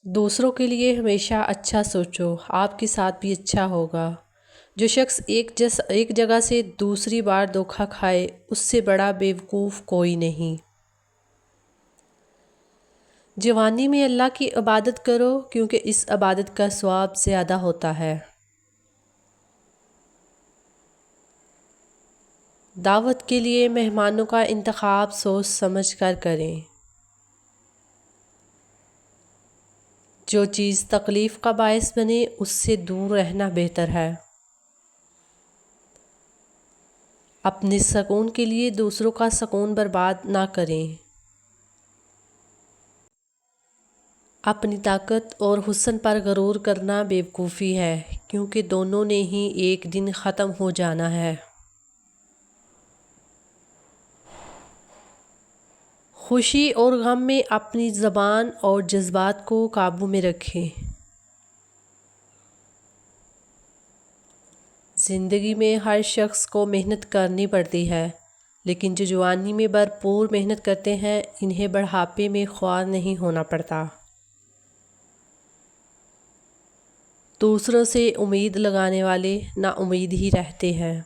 دوسروں کے لیے ہمیشہ اچھا سوچو، آپ کے ساتھ بھی اچھا ہوگا۔ جو شخص ایک جگہ سے دوسری بار دھوکا کھائے، اس سے بڑا بیوقوف کوئی نہیں۔ جوانی میں اللہ کی عبادت کرو، کیونکہ اس عبادت کا ثواب زیادہ ہوتا ہے۔ دعوت کے لیے مہمانوں کا انتخاب سوچ سمجھ کر کریں۔ جو چیز تکلیف کا باعث بنے، اس سے دور رہنا بہتر ہے۔ اپنے سکون کے لیے دوسروں کا سکون برباد نہ کریں۔ اپنی طاقت اور حسن پر غرور کرنا بیوقوفی ہے، کیونکہ دونوں نے ہی ایک دن ختم ہو جانا ہے۔ خوشی اور غم میں اپنی زبان اور جذبات کو قابو میں رکھیں۔ زندگی میں ہر شخص کو محنت کرنی پڑتی ہے، لیکن جو جوانی میں بھرپور محنت کرتے ہیں، انہیں بڑھاپے میں خوار نہیں ہونا پڑتا۔ دوسروں سے امید لگانے والے نا امید ہی رہتے ہیں۔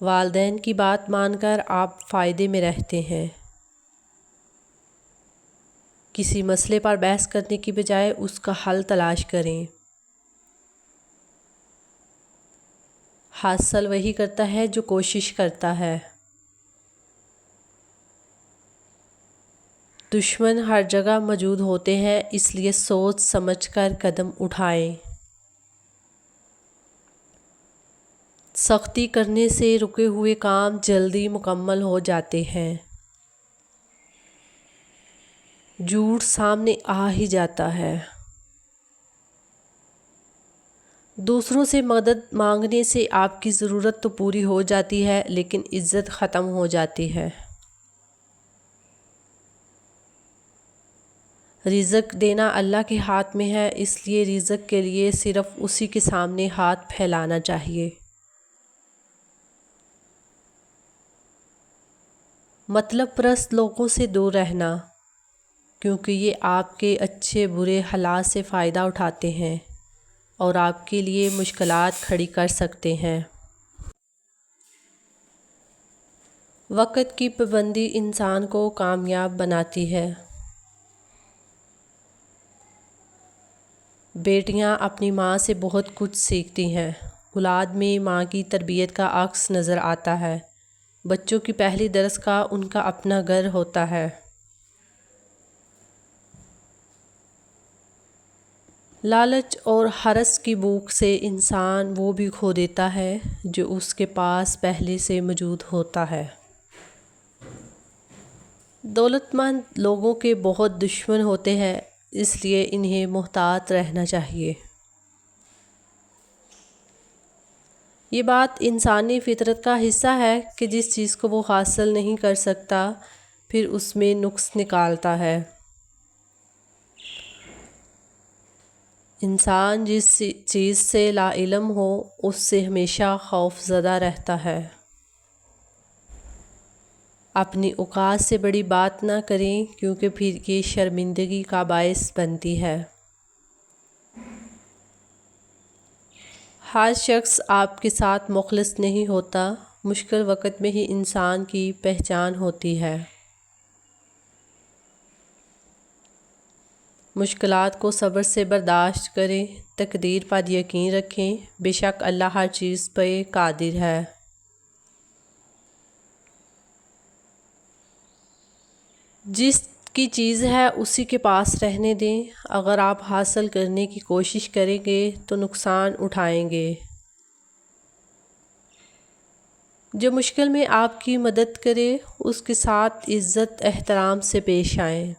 والدین کی بات مان کر آپ فائدے میں رہتے ہیں۔ کسی مسئلے پر بحث کرنے کی بجائے اس کا حل تلاش کریں۔ حاصل وہی کرتا ہے جو کوشش کرتا ہے۔ دشمن ہر جگہ موجود ہوتے ہیں، اس لیے سوچ سمجھ کر قدم اٹھائیں۔ سختی کرنے سے رکے ہوئے کام جلدی مکمل ہو جاتے ہیں۔ جھوٹ سامنے آ ہی جاتا ہے۔ دوسروں سے مدد مانگنے سے آپ کی ضرورت تو پوری ہو جاتی ہے، لیکن عزت ختم ہو جاتی ہے۔ رزق دینا اللہ کے ہاتھ میں ہے، اس لیے رزق کے لیے صرف اسی کے سامنے ہاتھ پھیلانا چاہیے۔ مطلب پرست لوگوں سے دور رہنا، کیونکہ یہ آپ کے اچھے برے حالات سے فائدہ اٹھاتے ہیں اور آپ کے لیے مشکلات کھڑی کر سکتے ہیں۔ وقت کی پابندی انسان کو کامیاب بناتی ہے۔ بیٹیاں اپنی ماں سے بہت کچھ سیکھتی ہیں۔ اولاد میں ماں کی تربیت کا عکس نظر آتا ہے۔ بچوں کی پہلی درسگاہ ان کا اپنا گھر ہوتا ہے۔ لالچ اور ہرس کی بھوک سے انسان وہ بھی کھو دیتا ہے جو اس کے پاس پہلے سے موجود ہوتا ہے۔ دولت مند لوگوں کے بہت دشمن ہوتے ہیں، اس لیے انہیں محتاط رہنا چاہیے۔ یہ بات انسانی فطرت کا حصہ ہے کہ جس چیز کو وہ حاصل نہیں کر سکتا، پھر اس میں نقص نکالتا ہے۔ انسان جس چیز سے لا علم ہو، اس سے ہمیشہ خوف زدہ رہتا ہے۔ اپنی اوقات سے بڑی بات نہ کریں، کیونکہ پھر یہ شرمندگی کا باعث بنتی ہے۔ ہر شخص آپ کے ساتھ مخلص نہیں ہوتا، مشکل وقت میں ہی انسان کی پہچان ہوتی ہے۔ مشکلات کو صبر سے برداشت کریں، تقدیر پر یقین رکھیں، بے شک اللہ ہر چیز پہ قادر ہے۔ جس کی چیز ہے اسی کے پاس رہنے دیں، اگر آپ حاصل کرنے کی کوشش کریں گے تو نقصان اٹھائیں گے۔ جو مشکل میں آپ کی مدد کرے، اس کے ساتھ عزت احترام سے پیش آئیں۔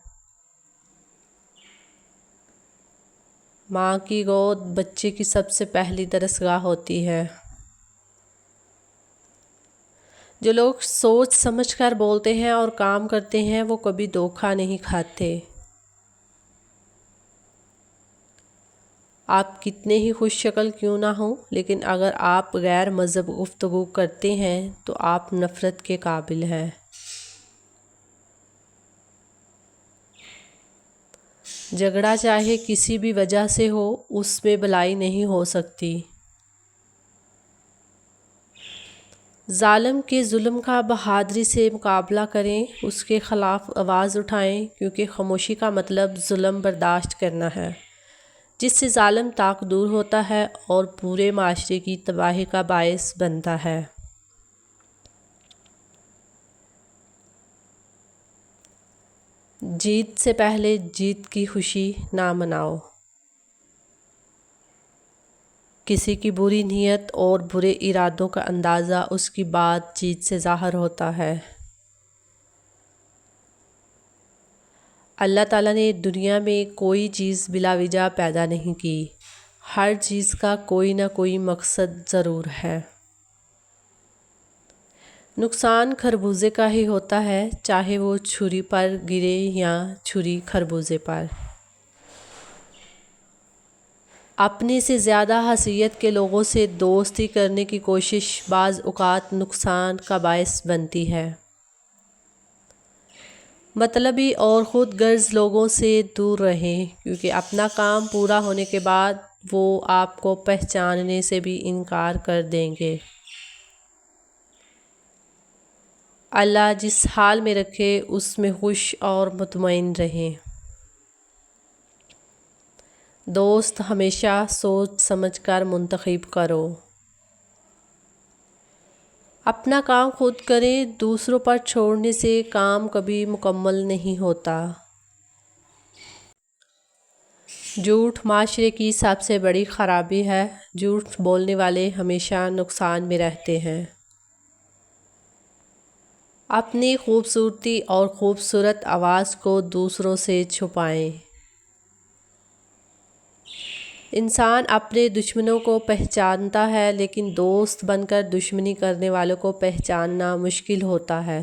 ماں کی گود بچے کی سب سے پہلی درسگاہ ہوتی ہے۔ جو لوگ سوچ سمجھ کر بولتے ہیں اور کام کرتے ہیں، وہ کبھی دھوکا نہیں کھاتے۔ آپ کتنے ہی خوش شکل کیوں نہ ہوں، لیکن اگر آپ غیر مہذب گفتگو کرتے ہیں تو آپ نفرت کے قابل ہیں۔ جھگڑا چاہے کسی بھی وجہ سے ہو، اس میں بھلائی نہیں ہو سکتی۔ ظالم کے ظلم کا بہادری سے مقابلہ کریں، اس کے خلاف آواز اٹھائیں، کیونکہ خاموشی کا مطلب ظلم برداشت کرنا ہے، جس سے ظالم طاق دور ہوتا ہے اور پورے معاشرے کی تباہی کا باعث بنتا ہے۔ جیت سے پہلے جیت کی خوشی نہ مناؤ۔ کسی کی بری نیت اور برے ارادوں کا اندازہ اس کی بات چیت سے ظاہر ہوتا ہے۔ اللہ تعالیٰ نے دنیا میں کوئی چیز بلا وجہ پیدا نہیں کی، ہر چیز کا کوئی نہ کوئی مقصد ضرور ہے۔ نقصان خربوزے کا ہی ہوتا ہے، چاہے وہ چھری پر گرے یا چھری خربوزے پر۔ اپنے سے زیادہ حیثیت کے لوگوں سے دوستی کرنے کی کوشش بعض اوقات نقصان کا باعث بنتی ہے۔ مطلبی اور خود غرض لوگوں سے دور رہیں، کیونکہ اپنا کام پورا ہونے کے بعد وہ آپ کو پہچاننے سے بھی انکار کر دیں گے۔ اللہ جس حال میں رکھے اس میں خوش اور مطمئن رہیں۔ دوست ہمیشہ سوچ سمجھ کر منتخب کرو۔ اپنا کام خود کریں، دوسروں پر چھوڑنے سے کام کبھی مکمل نہیں ہوتا۔ جھوٹ معاشرے کی سب سے بڑی خرابی ہے، جھوٹ بولنے والے ہمیشہ نقصان میں رہتے ہیں۔ اپنی خوبصورتی اور خوبصورت آواز کو دوسروں سے چھپائیں۔ انسان اپنے دشمنوں کو پہچانتا ہے، لیکن دوست بن کر دشمنی کرنے والوں کو پہچاننا مشکل ہوتا ہے۔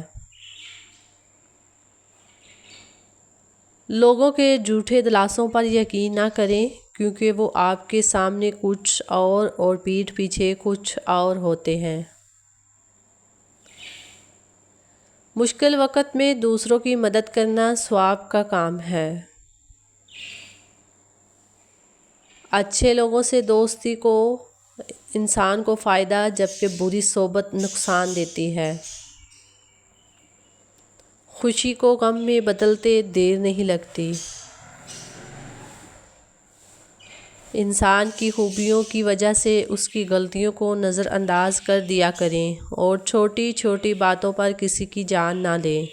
لوگوں کے جھوٹے دلاسوں پر یقین نہ کریں، کیونکہ وہ آپ کے سامنے کچھ اور پیٹھ پیچھے کچھ اور ہوتے ہیں۔ مشکل وقت میں دوسروں کی مدد کرنا ثواب کا کام ہے۔ اچھے لوگوں سے دوستی کو انسان کو فائدہ، جبکہ بری صحبت نقصان دیتی ہے۔ خوشی کو غم میں بدلتے دیر نہیں لگتی۔ انسان کی خوبیوں کی وجہ سے اس کی غلطیوں کو نظر انداز کر دیا کریں، اور چھوٹی چھوٹی باتوں پر کسی کی جان نہ لیں۔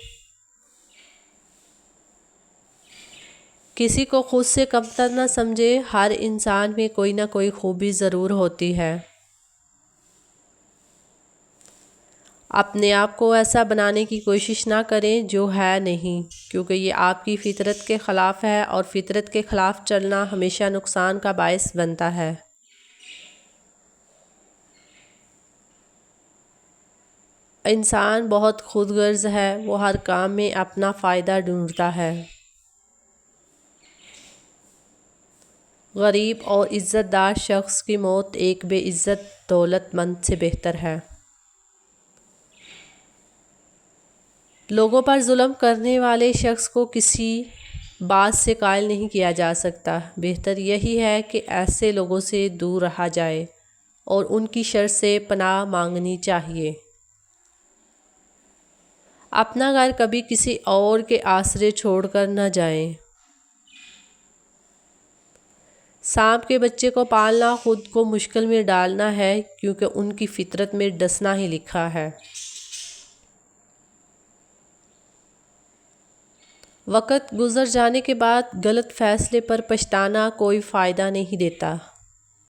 کسی کو خود سے کمتر نہ سمجھے، ہر انسان میں کوئی نہ کوئی خوبی ضرور ہوتی ہے۔ اپنے آپ کو ایسا بنانے کی کوشش نہ کریں جو ہے نہیں، کیونکہ یہ آپ کی فطرت کے خلاف ہے، اور فطرت کے خلاف چلنا ہمیشہ نقصان کا باعث بنتا ہے۔ انسان بہت خود غرض ہے، وہ ہر کام میں اپنا فائدہ ڈھونڈتا ہے۔ غریب اور عزت دار شخص کی موت ایک بے عزت دولت مند سے بہتر ہے۔ لوگوں پر ظلم کرنے والے شخص کو کسی بات سے قائل نہیں کیا جا سکتا۔ بہتر یہی ہے کہ ایسے لوگوں سے دور رہا جائے اور ان کی شر سے پناہ مانگنی چاہیے۔ اپنا گھر کبھی کسی اور کے آسرے چھوڑ کر نہ جائیں۔ سانپ کے بچے کو پالنا خود کو مشکل میں ڈالنا ہے، کیونکہ ان کی فطرت میں ڈسنا ہی لکھا ہے۔ وقت گزر جانے کے بعد غلط فیصلے پر پچھتانا کوئی فائدہ نہیں دیتا۔